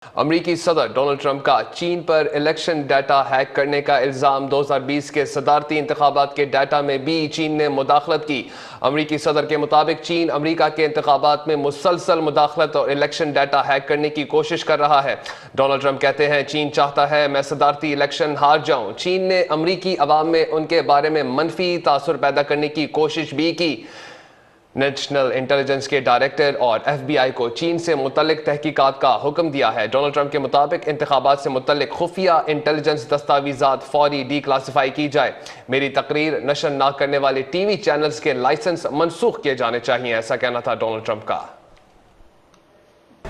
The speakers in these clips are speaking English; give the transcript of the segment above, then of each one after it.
अमरीकी सदर Donald Trump का चीन पर इलेक्शन डाटा हैक करने का इल्ज़ाम 2020 के सदारती इंतखाबात के डाटा में भी चीन ने मुदाखलत की। अमरीकी सदर के मुताबिक चीन अमरीका के इंतखाबात में मुसलसल मुदाखलत और इलेक्शन डाटा हैक करने की कोशिश कर रहा है। डोनाल्ड ट्रंप कहते हैं चीन चाहता है मैं सदारती इलेक्शन हार जाऊं। चीन ने अमरीकी अवाम में उनके बारे में मनफी तासुर पैदा करने की कोशिश भी की। नेशनल इंटेलिजेंस के डायरेक्टर और FBI को चीन से मुतल्लिक तहकीकात का हुक्म दिया है। डोनाल्ड ट्रंप के मुताबिक इंतखाबात से मुतल्लिक खुफिया इंटेलिजेंस दस्तावेजात फौरी डीक्लासिफाई की जाए। मेरी तकरीर नशर न करने वाले TV चैनल्स के लाइसेंस मनसूख किए जाने चाहिए, ऐसा कहना था डोनाल्ड ट्रंप का।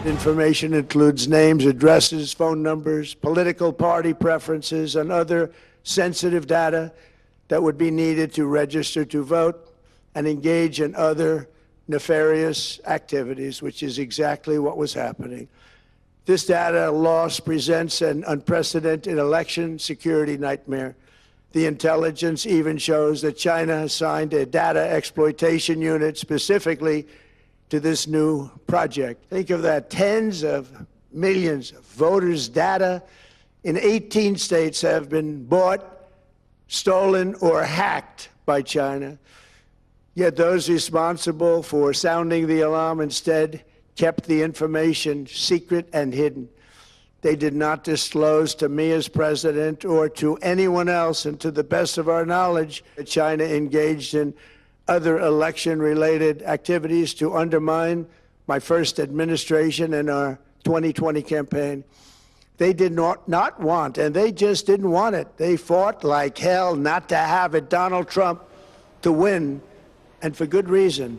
Information includes names, addresses, phone numbers, political party preferences, and other sensitive data that would be needed to register to vote and engage in other nefarious activities, which is exactly what was happening. This data loss presents an unprecedented election security nightmare. The intelligence even shows that China has signed a data exploitation unit specifically to this new project. Think of that, tens of millions of voters' data in 18 states have been bought, stolen, or hacked by China. Yet those responsible for sounding the alarm instead kept the information secret and hidden. They did not disclose to me as president or to anyone else, and to the best of our knowledge, China engaged in other election-related activities to undermine my first administration and our 2020 campaign. They did not want, and they just didn't want it. They fought like hell not to have it, Donald Trump, to win, and for good reason.